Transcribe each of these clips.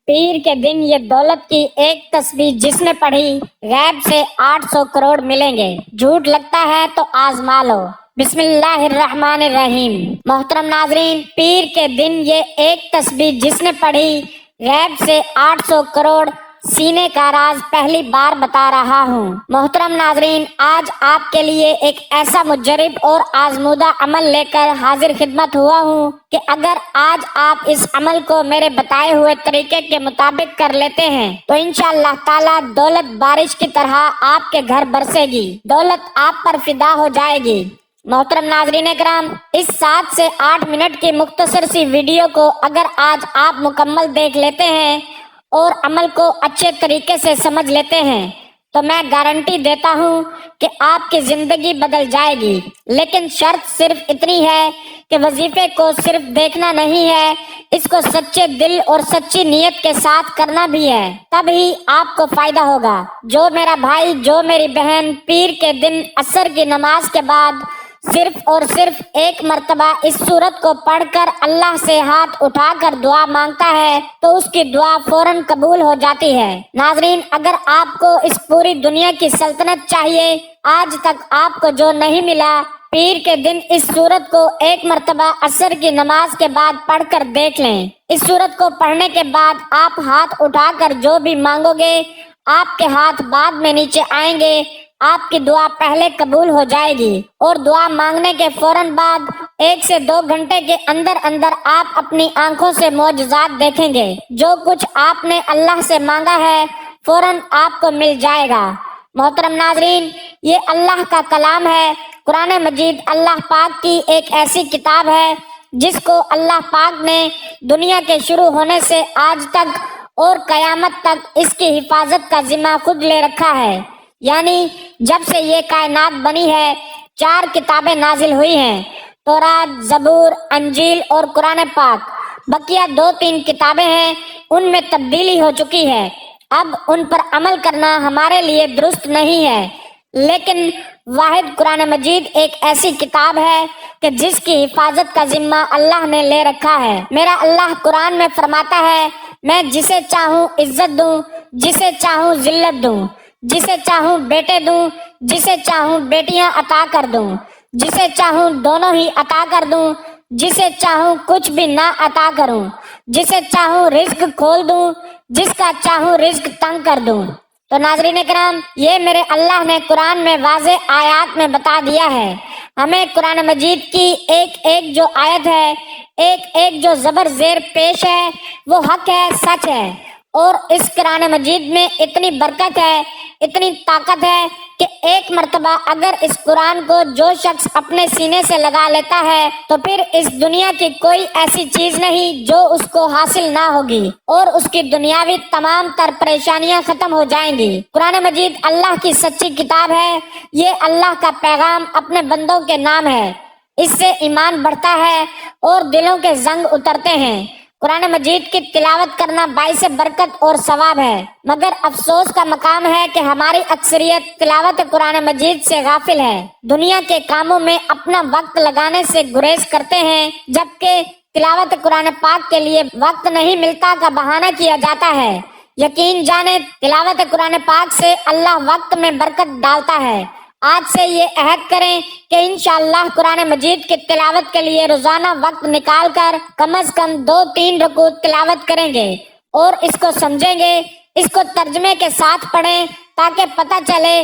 پیر کے دن یہ دولت کی ایک تسبیح جس نے پڑھی غیب سے 800 کروڑ ملیں گے۔ جھوٹ لگتا ہے تو آزما لو۔ بسم اللہ الرحمن الرحیم۔ محترم ناظرین، پیر کے دن یہ ایک تسبیح جس نے پڑھی غیب سے 800 کروڑ سینے کا راز پہلی بار بتا رہا ہوں۔ محترم ناظرین، آج آپ کے لیے ایک ایسا مجرب اور آزمودہ عمل لے کر حاضر خدمت ہوا ہوں کہ اگر آج آپ اس عمل کو میرے بتائے ہوئے طریقے کے مطابق کر لیتے ہیں تو انشاءاللہ تعالی دولت بارش کی طرح آپ کے گھر برسے گی، دولت آپ پر فدا ہو جائے گی۔ محترم ناظرین کرام، اس 7 سے 8 منٹ کی مختصر سی ویڈیو کو اگر آج آپ مکمل دیکھ لیتے ہیں اور عمل کو اچھے طریقے سے سمجھ لیتے ہیں تو میں گارنٹی دیتا ہوں کہ آپ کی زندگی بدل جائے گی۔ لیکن شرط صرف اتنی ہے کہ وظیفے کو صرف دیکھنا نہیں ہے، اس کو سچے دل اور سچی نیت کے ساتھ کرنا بھی ہے، تب ہی آپ کو فائدہ ہوگا۔ جو میرا بھائی، جو میری بہن پیر کے دن عصر کی نماز کے بعد صرف اور صرف ایک مرتبہ اس سورت کو پڑھ کر اللہ سے ہاتھ اٹھا کر دعا مانگتا ہے تو اس کی دعا فوراً قبول ہو جاتی ہے۔ ناظرین، اگر آپ کو اس پوری دنیا کی سلطنت چاہیے، آج تک آپ کو جو نہیں ملا، پیر کے دن اس سورت کو ایک مرتبہ عصر کی نماز کے بعد پڑھ کر دیکھ لیں۔ اس سورت کو پڑھنے کے بعد آپ ہاتھ اٹھا کر جو بھی مانگو گے، آپ کے ہاتھ بعد میں نیچے آئیں گے، آپ کی دعا پہلے قبول ہو جائے گی اور دعا مانگنے کے فوراً بعد 1 سے 2 گھنٹے کے اندر اندر آپ اپنی آنکھوں سے معجزات دیکھیں گے۔ جو کچھ آپ نے اللہ سے مانگا ہے فوراً آپ کو مل جائے گا۔ محترم ناظرین، یہ اللہ کا کلام ہے۔ قرآن مجید اللہ پاک کی ایک ایسی کتاب ہے جس کو اللہ پاک نے دنیا کے شروع ہونے سے آج تک اور قیامت تک اس کی حفاظت کا ذمہ خود لے رکھا ہے۔ یعنی جب سے یہ کائنات بنی ہے 4 کتابیں نازل ہوئی ہیں، تورات، زبور، انجیل اور قرآن پاک۔ بقیہ 2-3 کتابیں ہیں، ان میں تبدیلی ہو چکی ہے، اب ان پر عمل کرنا ہمارے لیے درست نہیں ہے، لیکن واحد قرآن مجید ایک ایسی کتاب ہے کہ جس کی حفاظت کا ذمہ اللہ نے لے رکھا ہے۔ میرا اللہ قرآن میں فرماتا ہے، میں جسے چاہوں عزت دوں، جسے چاہوں ذلت دوں، جسے چاہوں بیٹے دوں، جسے چاہوں بیٹیاں عطا کر دوں، جسے چاہوں دونوں ہی عطا کر دوں، جسے چاہوں کچھ بھی نہ عطا کروں، جسے چاہوں رزق کھول دوں، جس کا چاہوں رزق تنگ کر دوں۔ تو ناظرین کرام، یہ میرے اللہ نے قرآن میں واضح آیات میں بتا دیا ہے۔ ہمیں قرآن مجید کی ایک ایک جو آیت ہے، ایک ایک جو زبر زیر پیش ہے، وہ حق ہے، سچ ہے، اور اس قرآن مجید میں اتنی برکت ہے، اتنی طاقت ہے کہ ایک مرتبہ اگر اس قرآن کو جو شخص اپنے سینے سے لگا لیتا ہے تو پھر اس دنیا کی کوئی ایسی چیز نہیں جو اس کو حاصل نہ ہوگی اور اس کی دنیاوی تمام تر پریشانیاں ختم ہو جائیں گی۔ قرآن مجید اللہ کی سچی کتاب ہے، یہ اللہ کا پیغام اپنے بندوں کے نام ہے، اس سے ایمان بڑھتا ہے اور دلوں کے زنگ اترتے ہیں۔ قرآن مجید کی تلاوت کرنا باعث برکت اور ثواب ہے، مگر افسوس کا مقام ہے کہ ہماری اکثریت تلاوت قرآن مجید سے غافل ہے، دنیا کے کاموں میں اپنا وقت لگانے سے گریز کرتے ہیں، جبکہ تلاوت قرآن پاک کے لیے وقت نہیں ملتا کا بہانہ کیا جاتا ہے۔ یقین جانیں، تلاوت قرآن پاک سے اللہ وقت میں برکت ڈالتا ہے۔ آج سے یہ عہد کریں کہ انشاءاللہ قرآن مجید کی تلاوت کے لیے روزانہ وقت نکال کر کم از کم 2-3 رکوع تلاوت کریں گے اور اس کو سمجھیں گے، اس کو ترجمے کے ساتھ پڑھیں تاکہ پتہ چلے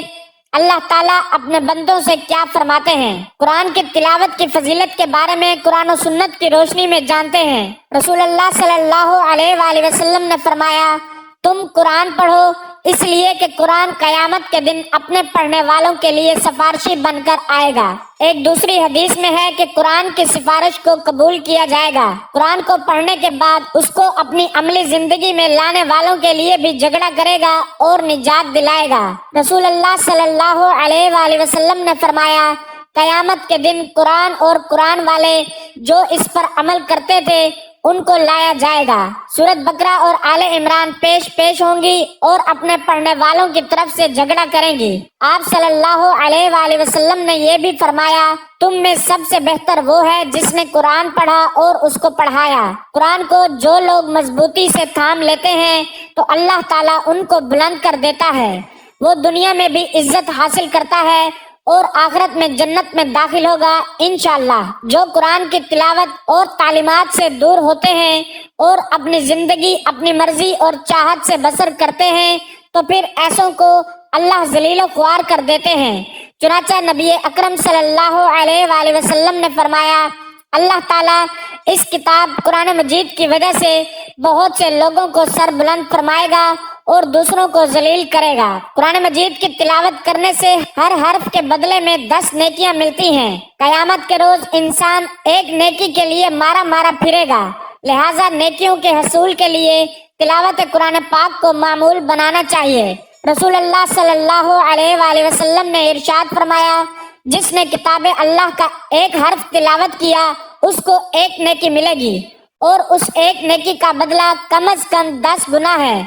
اللہ تعالیٰ اپنے بندوں سے کیا فرماتے ہیں۔ قرآن کی تلاوت کی فضیلت کے بارے میں قرآن و سنت کی روشنی میں جانتے ہیں۔ رسول اللہ صلی اللہ علیہ وآلہ وسلم نے فرمایا، تم قرآن پڑھو، اس لیے کہ قرآن قیامت کے دن اپنے پڑھنے والوں کے لیے سفارشی بن کر آئے گا۔ ایک دوسری حدیث میں ہے کہ قرآن کی سفارش کو قبول کیا جائے گا۔ قرآن کو پڑھنے کے بعد اس کو اپنی عملی زندگی میں لانے والوں کے لیے بھی جھگڑا کرے گا اور نجات دلائے گا۔ رسول اللہ صلی اللہ علیہ وآلہ وسلم نے فرمایا، قیامت کے دن قرآن اور قرآن والے جو اس پر عمل کرتے تھے ان کو لایا جائے گا۔ سورۃ بقرہ اور آل عمران پیش ہوں گی اور اپنے پڑھنے والوں کی طرف سے جھگڑا کریں گی۔ آپ صلی اللہ علیہ وآلہ وسلم نے یہ بھی فرمایا، تم میں سب سے بہتر وہ ہے جس نے قرآن پڑھا اور اس کو پڑھایا۔ قرآن کو جو لوگ مضبوطی سے تھام لیتے ہیں تو اللہ تعالیٰ ان کو بلند کر دیتا ہے، وہ دنیا میں بھی عزت حاصل کرتا ہے اور آخرت میں جنت میں داخل ہوگا انشاءاللہ۔ جو قرآن کی تلاوت اور تعلیمات سے دور ہوتے ہیں اور اپنی زندگی اپنی مرضی اور چاہت سے بسر کرتے ہیں تو پھر ایسوں کو اللہ ذلیل و خوار کر دیتے ہیں۔ چنانچہ نبی اکرم صلی اللہ علیہ وآلہ وسلم نے فرمایا، اللہ تعالیٰ اس کتاب قرآن مجید کی وجہ سے بہت سے لوگوں کو سر بلند فرمائے گا اور دوسروں کو ذلیل کرے گا۔ قرآن مجید کی تلاوت کرنے سے ہر حرف کے بدلے میں 10 نیکیاں ملتی ہیں۔ قیامت کے روز انسان ایک نیکی کے لیے مارا مارا پھرے گا، لہٰذا نیکیوں کے حصول کے لیے تلاوت قرآن پاک کو معمول بنانا چاہیے۔ رسول اللہ صلی اللہ علیہ وآلہ وسلم نے ارشاد فرمایا، جس نے کتاب اللہ کا ایک حرف تلاوت کیا اس کو ایک نیکی ملے گی اور اس ایک نیکی کا بدلہ کم از کم 10 گنا ہے۔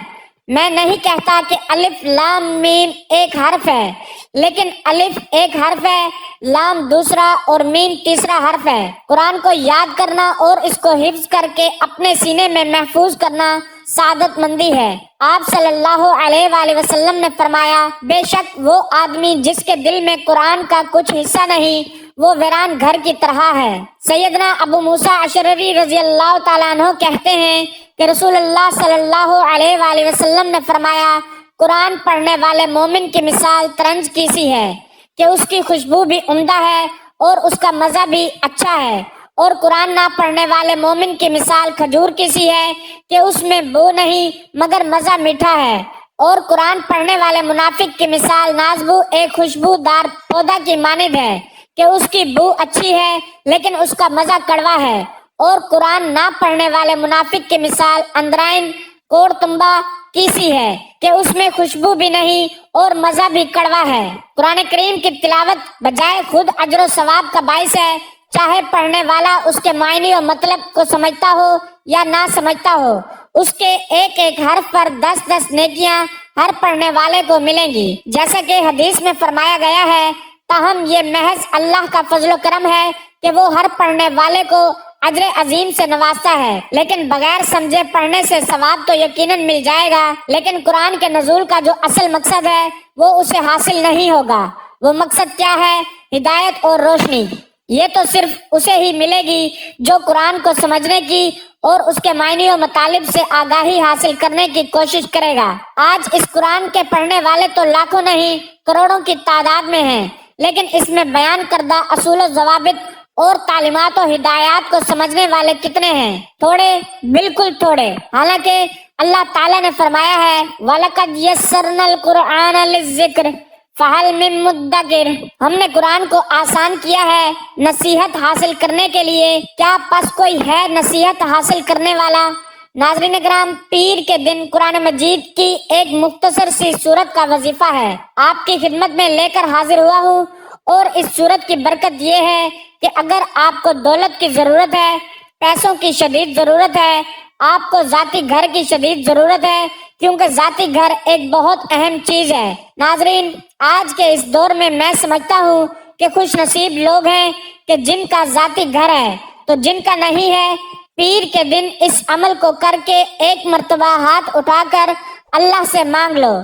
میں نہیں کہتا کہ الف لام میم ایک حرف ہے، لیکن الف ایک حرف ہے، لام دوسرا اور میم تیسرا حرف ہے۔ قرآن کو یاد کرنا اور اس کو حفظ کر کے اپنے سینے میں محفوظ کرنا سعادت مندی ہے۔ آپ صلی اللہ علیہ وآلہ وسلم نے فرمایا، بے شک وہ آدمی جس کے دل میں قرآن کا کچھ حصہ نہیں وہ ویران گھر کی طرح ہے۔ سیدنا ابو موسیٰ اشعری رضی اللہ تعالیٰ عنہ کہتے ہیں کہ رسول اللہ صلی اللہ علیہ وآلہ وسلم نے فرمایا، قرآن پڑھنے والے مومن کی مثال ترنج کی سی ہے کہ اس کی خوشبو بھی عمدہ ہے اور اس کا مزہ بھی اچھا ہے، اور قرآن نہ پڑھنے والے مومن کی مثال کھجور کی سی ہے کہ اس میں بو نہیں مگر مزہ میٹھا ہے، اور قرآن پڑھنے والے منافق کی مثال نازبو ایک خوشبو دار پودا کی مانند ہے کہ اس کی بو اچھی ہے لیکن اس کا مزہ کڑوا ہے، اور قرآن نہ پڑھنے والے منافق کی مثال اندرائن کوڑ تمبا کی سی ہے کہ اس میں خوشبو بھی نہیں اور مزہ بھی کڑوا ہے۔ قرآن کریم کی تلاوت بجائے خود اجر و ثواب کا باعث ہے، چاہے پڑھنے والا اس کے معنی و مطلب کو سمجھتا ہو یا نہ سمجھتا ہو، اس کے ایک ایک حرف پر 10 نیکیاں ہر پڑھنے والے کو ملیں گی، جیسا کہ حدیث میں فرمایا گیا ہے۔ تاہم یہ محض اللہ کا فضل و کرم ہے کہ وہ ہر پڑھنے والے کو اجر عظیم سے نوازتا ہے، لیکن بغیر سمجھے پڑھنے سے ثواب تو یقیناً مل جائے گا، لیکن قرآن کے نزول کا جو اصل مقصد ہے وہ اسے حاصل نہیں ہوگا۔ وہ مقصد کیا ہے؟ ہدایت اور روشنی۔ یہ تو صرف اسے ہی ملے گی جو قرآن کو سمجھنے کی اور اس کے معنی و مطالب سے آگاہی حاصل کرنے کی کوشش کرے گا۔ آج اس قرآن کے پڑھنے والے تو لاکھوں نہیں کروڑوں کی تعداد میں ہیں، لیکن اس میں بیان کردہ اصول و ضوابط اور تعلیمات و ہدایات کو سمجھنے والے کتنے ہیں؟ تھوڑے، بالکل تھوڑے۔ حالانکہ اللہ تعالیٰ نے فرمایا ہے، وَلَقَدْ يَسَّرْنَا الْقُرْآنَ لِلذِّكْرِ فَهَلْ مِن مُدَّكِرٍ۔ ہم نے قرآن کو آسان کیا ہے نصیحت حاصل کرنے کے لیے، کیا پس کوئی ہے نصیحت حاصل کرنے والا؟ ناظرین کرام، پیر کے دن قرآن مجید کی ایک مختصر سی سورت کا وظیفہ ہے آپ کی خدمت میں لے کر حاضر ہوا ہوں، اور اس سورت کی برکت یہ ہے کہ اگر آپ کو دولت کی ضرورت ہے، پیسوں کی شدید ضرورت ہے، آپ کو ذاتی گھر کی شدید ضرورت ہے، کیونکہ ذاتی گھر ایک بہت اہم چیز ہے۔ ناظرین، آج کے اس دور میں سمجھتا ہوں کہ خوش نصیب لوگ ہیں کہ جن کا ذاتی گھر ہے، تو جن کا نہیں ہے، پیر کے دن اس عمل کو کر کے ایک مرتبہ ہاتھ اٹھا کر اللہ سے مانگ لو،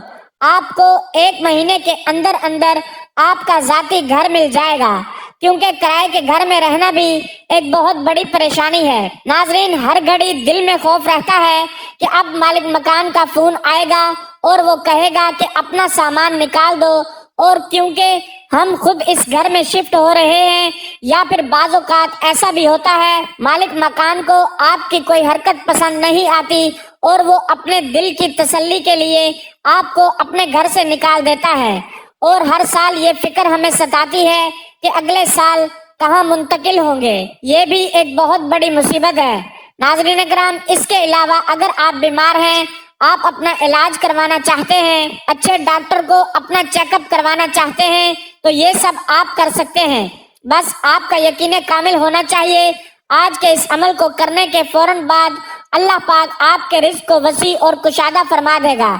آپ کو 1 مہینے کے اندر اندر آپ کا ذاتی گھر مل جائے گا، کیونکہ کرائے کے گھر میں رہنا بھی ایک بہت بڑی پریشانی ہے۔ ناظرین، ہر گھڑی دل میں خوف رہتا ہے کہ اب مالک مکان کا فون آئے گا اور وہ کہے گا کہ اپنا سامان نکال دو، اور کیونکہ ہم خود اس گھر میں شفٹ ہو رہے ہیں، یا پھر بعض اوقات ایسا بھی ہوتا ہے مالک مکان کو آپ کی کوئی حرکت پسند نہیں آتی اور وہ اپنے دل کی تسلی کے لیے آپ کو اپنے گھر سے نکال دیتا ہے، اور ہر سال یہ فکر ہمیں ستاتی ہے کہ اگلے سال کہاں منتقل ہوں گے۔ یہ بھی ایک بہت بڑی مصیبت ہے۔ ناظرین کرام، اس کے علاوہ اگر آپ بیمار ہیں، آپ اپنا علاج کروانا چاہتے ہیں، اچھے ڈاکٹر کو اپنا چیک اپ کروانا چاہتے ہیں، تو یہ سب آپ کر سکتے ہیں، بس آپ کا یقین کامل ہونا چاہیے۔ آج کے اس عمل کو کرنے کے فوراً بعد اللہ پاک آپ کے رزق کو وسیع اور کشادہ فرما دے گا۔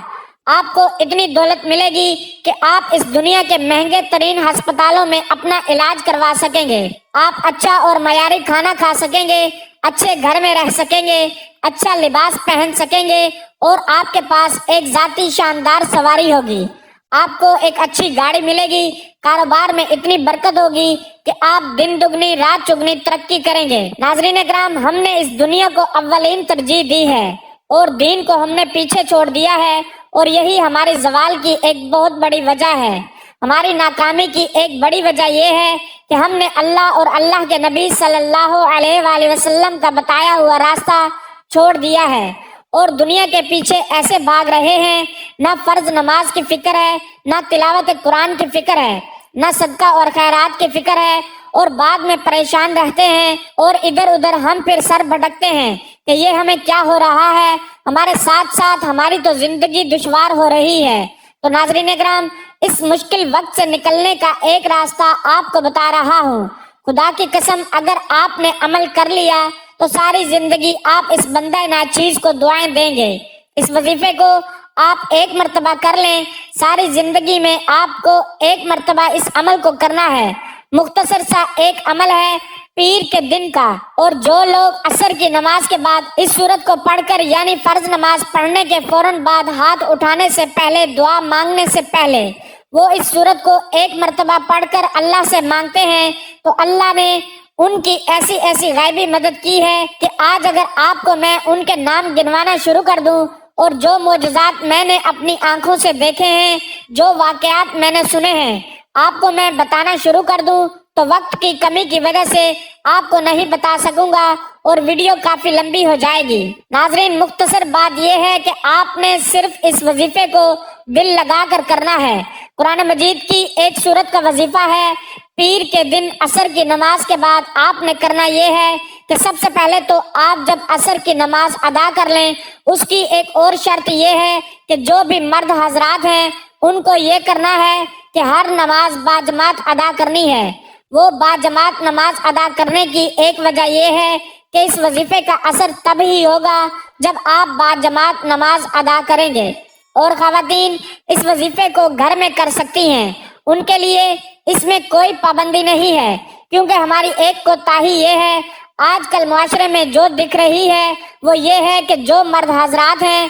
آپ کو اتنی دولت ملے گی کہ آپ اس دنیا کے مہنگے ترین ہسپتالوں میں اپنا علاج کروا سکیں گے، آپ اچھا اور معیاری کھانا کھا سکیں گے، اچھے گھر میں رہ سکیں گے، اچھا لباس پہن سکیں گے، اور آپ کے پاس ایک ذاتی شاندار سواری ہوگی، آپ کو ایک اچھی گاڑی ملے گی، کاروبار میں اتنی برکت ہوگی کہ آپ دن دگنی رات چگنی ترقی کریں گے۔ ناظرین کرام، ہم نے اس دنیا کو اولین ترجیح دی ہے اور دین کو ہم نے پیچھے چھوڑ دیا ہے، اور یہی ہماری زوال کی ایک بہت بڑی وجہ ہے۔ ہماری ناکامی کی ایک بڑی وجہ یہ ہے کہ ہم نے اللہ اور اللہ کے نبی صلی اللہ علیہ وآلہ وسلم کا بتایا ہوا راستہ چھوڑ دیا ہے اور دنیا کے پیچھے ایسے بھاگ رہے ہیں، نہ فرض نماز کی فکر ہے، نہ تلاوت قرآن کی فکر ہے، نہ صدقہ اور خیرات کی فکر ہے، اور بعد میں پریشان رہتے ہیں، اور ادھر ادھر ہم پھر سر بھٹکتے ہیں کہ یہ ہمیں کیا ہو رہا ہے، ہمارے ساتھ ساتھ ہماری تو زندگی دشوار ہو رہی ہے۔ تو ناظرین اکرام، اس مشکل وقت سے نکلنے کا ایک راستہ آپ کو بتا رہا ہوں۔ خدا کی قسم، اگر آپ نے عمل کر لیا تو ساری زندگی آپ اس بندہ ناچیز کو دعائیں دیں گے۔ اس وظیفے کو آپ ایک مرتبہ کر لیں، ساری زندگی میں آپ کو ایک مرتبہ اس عمل کو کرنا ہے۔ مختصر سا ایک عمل ہے پیر کے دن کا، اور جو لوگ عصر کی نماز کے بعد اس سورت کو پڑھ کر، یعنی فرض نماز پڑھنے کے فوراً بعد ہاتھ اٹھانے سے پہلے، دعا مانگنے سے پہلے وہ اس سورت کو ایک مرتبہ پڑھ کر اللہ سے مانگتے ہیں، تو اللہ نے ان کی ایسی ایسی غیبی مدد کی ہے کہ آج اگر آپ کو میں ان کے نام گنوانا شروع کر دوں، اور جو معجزات میں نے اپنی آنکھوں سے دیکھے ہیں، جو واقعات میں نے سنے ہیں، آپ کو میں بتانا شروع کر دوں تو وقت کی کمی کی وجہ سے آپ کو نہیں بتا سکوں گا اور ویڈیو کافی لمبی ہو جائے گی۔ ناظرین، مختصر بات یہ ہے کہ آپ نے صرف اس وظیفے کو دل لگا کر کرنا ہے۔ قرآن مجید کی ایک سورت کا وظیفہ ہے، پیر کے دن عصر کی نماز کے بعد آپ نے کرنا یہ ہے کہ سب سے پہلے تو آپ جب عصر کی نماز ادا کر لیں، اس کی ایک اور شرط یہ ہے کہ جو بھی مرد حضرات ہیں ان کو یہ کرنا ہے کہ ہر نماز باجماعت ادا کرنی ہے۔ وہ باجماعت نماز ادا کرنے کی ایک وجہ یہ ہے کہ اس وظیفے کا اثر تب ہی ہوگا جب آپ باجماعت نماز ادا کریں گے۔ اور خواتین اس وظیفے کو گھر میں کر سکتی ہیں، ان کے لیے اس میں کوئی پابندی نہیں ہے، کیونکہ ہماری ایک کوتاہی یہ ہے، آج کل معاشرے میں جو دکھ رہی ہے وہ یہ ہے کہ جو مرد حضرات ہیں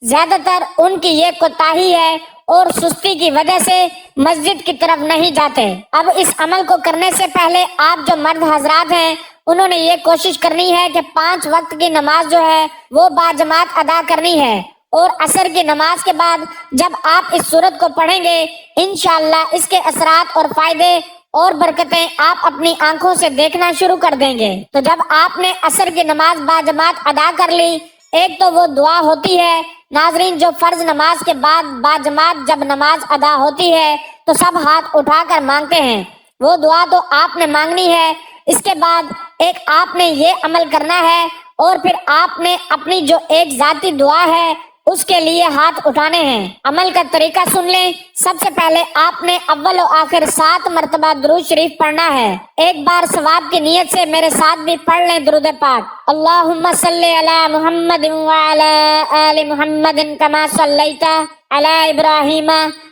زیادہ تر ان کی یہ کوتاہی ہے اور سستی کی وجہ سے مسجد کی طرف نہیں جاتے۔ اب اس عمل کو کرنے سے پہلے آپ جو مرد حضرات ہیں انہوں نے یہ کوشش کرنی ہے کہ 5 وقت کی نماز جو ہے وہ باجماعت ادا کرنی ہے، اور عصر کی نماز کے بعد جب آپ اس سورت کو پڑھیں گے انشاءاللہ اس کے اثرات اور فائدے اور برکتیں آپ اپنی آنکھوں سے دیکھنا شروع کر دیں گے۔ تو جب آپ نے عصر کی نماز باجماعت ادا کر لی، ایک تو وہ دعا ہوتی ہے ناظرین جو فرض نماز کے بعد باجماعت جب نماز ادا ہوتی ہے تو سب ہاتھ اٹھا کر مانگتے ہیں، وہ دعا تو آپ نے مانگنی ہے۔ اس کے بعد ایک آپ نے یہ عمل کرنا ہے، اور پھر آپ نے اپنی جو ایک ذاتی دعا ہے اس کے لیے ہاتھ اٹھانے ہیں۔ عمل کا طریقہ سن لیں۔ سب سے پہلے آپ نے اول و آخر 7 مرتبہ درود شریف پڑھنا ہے۔ ایک بار ثواب کی نیت سے میرے ساتھ بھی پڑھ لیں درود پاک۔ اللہم صلی علی محمد وعلی آل محمد کما صلیت علی ابراہیم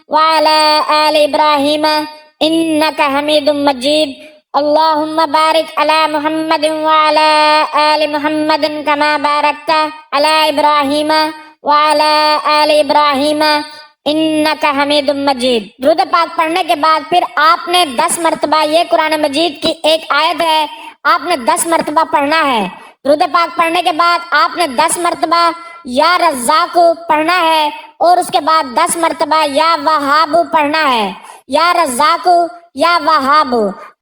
وعلی آل ابراہیم انک حمید مجید۔ اللہم بارک علی محمد وعلی آل محمد کما بارکت علی ابراہیم وعلی آل ابراہیم انک حمید مجید۔ درود پاک پڑھنے کے بعد پھر آپ نے 10 مرتبہ، یہ قرآن مجید کی ایک آیت ہے، آپ نے 10 مرتبہ پڑھنا ہے۔ درود پاک پڑھنے کے بعد آپ نے 10 مرتبہ یا رزاق پڑھنا ہے، اور اس کے بعد 10 مرتبہ یا وہاب پڑھنا ہے۔ یا رزاق یا وہاب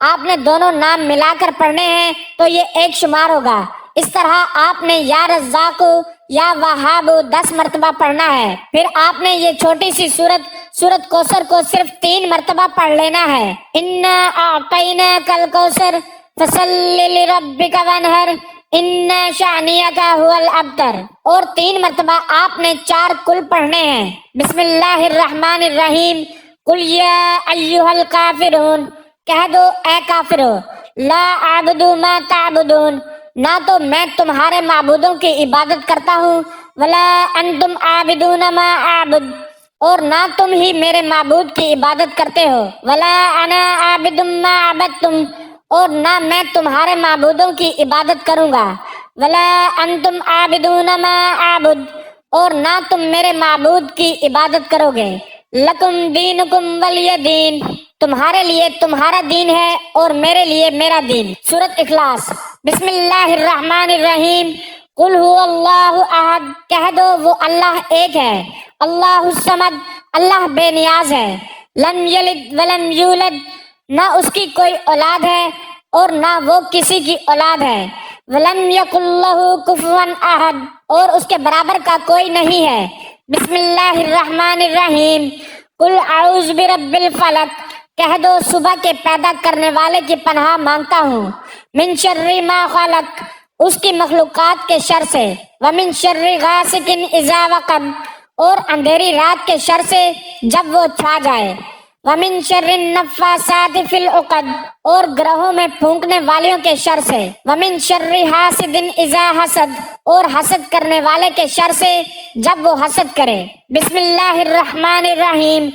آپ نے دونوں نام ملا کر پڑھنے ہیں تو یہ ایک شمار ہوگا۔ اس طرح آپ نے یا رزاق یا وہاب 10 مرتبہ پڑھنا ہے۔ پھر آپ نے یہ چھوٹی سی سورت کوثر کو صرف 3 مرتبہ پڑھ لینا ہے۔ انا اعطیناک الکوثر فصلی لربک وانحر ان شانئک ھو الابتر، اور 3 مرتبہ آپ نے 4 کل پڑھنے ہیں۔ بسم اللہ الرحمن الرحیم، قل یا ایھا الکافرون، کہہ دو اے کافرو، لا اعبد ما تعبدون، نہ تو میں تمہارے معبودوں کی عبادت کرتا ہوں، ولا انتم عابدون ما اعبد، اور نہ تم ہی میرے معبود کی عبادت کرتے ہو، ولا انا عابد ما عبدتم، اور نہ میں تمہارے معبودوں کی عبادت کروں گا، ولا انتم عابدون ما اعبد، اور نہ تم میرے معبود کی عبادت کرو گے، لکم دینکم ولی دین، تمہارے لیے تمہارا دین ہے اور میرے لیے میرا دین۔ سورۃ اخلاص۔ بسم اللہ الرحمن الرحیم۔ قل هو اللہ احد، کہہ دو وہ اللہ ایک ہے، اللہ الصمد، اللہ بے نیاز ہے، لم یلد ولم یولد، نہ اس کی کوئی اولاد ہے اور نہ وہ کسی کی اولاد ہے، ولم یکن لہ کفوا احد، اور اس کے برابر کا کوئی نہیں ہے۔ بسم اللہ الرحمن الرحیم۔ قل اعوذ برب الفلق، کہہ دو صبح کے پیدا کرنے والے کی پناہ مانگتا ہوں، من شر ما خلق، اس کی مخلوقات کے شر سے، ومن شر غاسق اذا وقب، اور اندھیری رات کے شر سے جب وہ چھا جائے، ومن شر النفاثات فی العقد، اور گرہوں میں پھونکنے والیوں کے شر سے، ومن شر حاسد اذا حسد، اور حسد کرنے والے کے شر سے جب وہ حسد کرے۔ بسم اللہ الرحمن الرحیم۔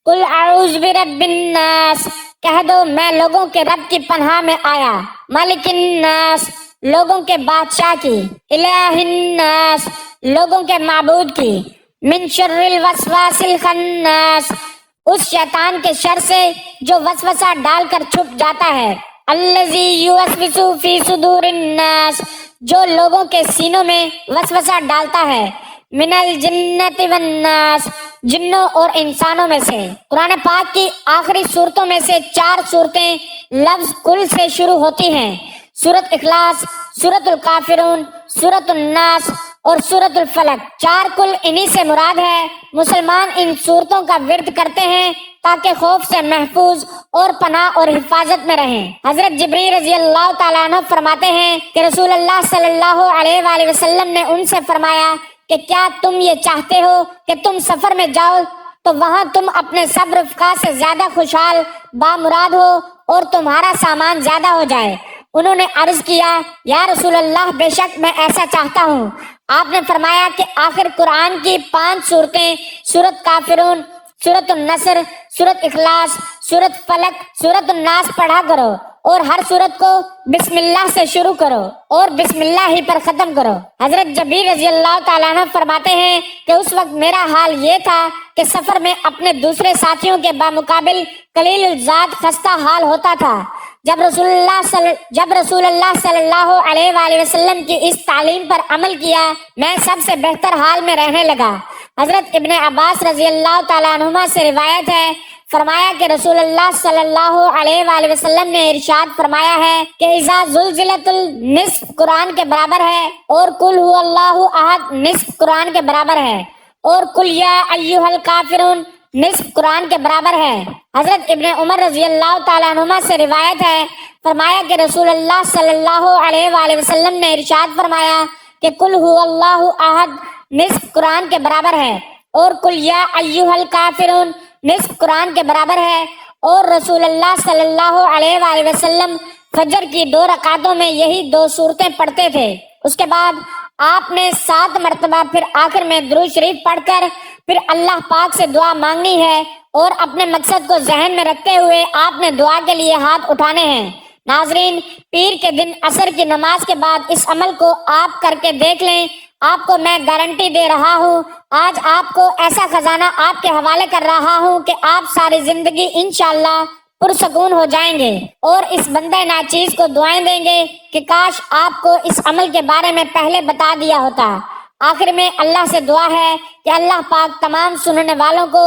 قل اعوذ برب الناس، کہہ دو میں لوگوں کے رب کی پناہ میں آیا، مالک الناس، لوگوں کے بادشاہ کی، الہ الناس، لوگوں کے معبود کی، من شر الوسواس الخناس، اس شیطان کے شر سے جو وسوسہ ڈال کر چھپ جاتا ہے، الذی یوسوس فی صدور الناس، جو لوگوں کے سینوں میں وسوسہ ڈالتا ہے، من الجنۃ والناس، جنوں اور انسانوں میں سے۔ قرآن پاک کی آخری صورتوں میں سے 4 صورتیں لفظ کل سے شروع ہوتی ہیں، سورۃ اخلاص، سورۃ الکافرون، سورۃ الناس اور سورۃ الفلق۔ 4 کل انہی سے مراد ہے۔ مسلمان ان صورتوں کا ورد کرتے ہیں تاکہ خوف سے محفوظ اور پناہ اور حفاظت میں رہیں۔ حضرت جبریل رضی اللہ تعالیٰ عنہ فرماتے ہیں کہ رسول اللہ صلی اللہ علیہ وآلہ وسلم نے ان سے فرمایا کہ کیا تم یہ چاہتے ہو کہ تم سفر میں جاؤ تو وہاں تم اپنے سب رفقا سے زیادہ خوشحال بامراد ہو اور تمہارا سامان زیادہ ہو جائے؟ انہوں نے عرض کیا یا رسول اللہ بے شک میں ایسا چاہتا ہوں۔ آپ نے فرمایا کہ آخر قرآن کی 5 صورتیں، سورۃ کافرون، سورۃ النصر، سورۃ اخلاص، سورۃ فلق، سورۃ الناس پڑھا کرو اور ہر سورت کو بسم اللہ سے شروع کرو اور بسم اللہ ہی پر ختم کرو۔ حضرت جبیر رضی اللہ تعالیٰ عنہ فرماتے ہیں کہ اس وقت میرا حال یہ تھا کہ سفر میں اپنے دوسرے ساتھیوں کے بامقابل قلیل الذات خستہ حال ہوتا تھا۔ جب رسول اللہ صلی اللہ علیہ وآلہ وسلم کی اس تعلیم پر عمل کیا، میں سب سے بہتر حال میں رہنے لگا۔ حضرت ابن عباس رضی اللہ تعالیٰ عنہما سے روایت ہے، فرمایا کہ رسول اللہ صلی اللہ علیہ وآلہ وسلم نے ارشاد فرمایا ہے کہ اذا زلزلت النصف قرآن کے برابر ہے اور قل هو اللہ احد نصف قرآن کے برابر ہے اور قل یا ایھا الکافرون نصف قرآن کے برابر ہے۔ حضرت ابن عمر رضی اللہ تعالیٰ عنہما سے روایت ہے، فرمایا کہ رسول اللہ صلی اللہ علیہ وآلہ وسلم نے ارشاد فرمایا کہ قل هو اللہ احد نصف قرآن کے برابر ہے اور قل یا ایھا الکافرون نصف قرآن کے برابر ہے، اور رسول اللہ صلی اللہ علیہ وآلہ وسلم فجر کی 2 رکعتوں میں یہی 2 صورتیں پڑھتے تھے۔ اس کے بعد آپ نے 7 مرتبہ پھر آخر میں درود شریف پڑھ کر پھر اللہ پاک سے دعا مانگنی ہے اور اپنے مقصد کو ذہن میں رکھتے ہوئے آپ نے دعا کے لیے ہاتھ اٹھانے ہیں۔ ناظرین، پیر کے دن عصر کی نماز کے بعد اس عمل کو آپ کر کے دیکھ لیں، آپ کو میں گارنٹی دے رہا ہوں، آج آپ کو ایسا خزانہ آپ کے حوالے کر رہا ہوں کہ آپ ساری زندگی انشاءاللہ پرسکون ہو جائیں گے اور اس بندہ ناچیز کو دعائیں دیں گے کہ کاش آپ کو اس عمل کے بارے میں پہلے بتا دیا ہوتا۔ آخر میں اللہ سے دعا ہے کہ اللہ پاک تمام سننے والوں کو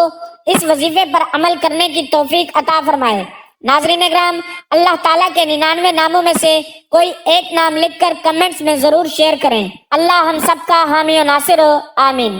اس وظیفے پر عمل کرنے کی توفیق عطا فرمائے۔ ناظرین اکرام، اللہ تعالیٰ کے 99 ناموں میں سے کوئی ایک نام لکھ کر کمنٹس میں ضرور شیئر کریں۔ اللہ ہم سب کا حامی و ناصر ہو، آمین۔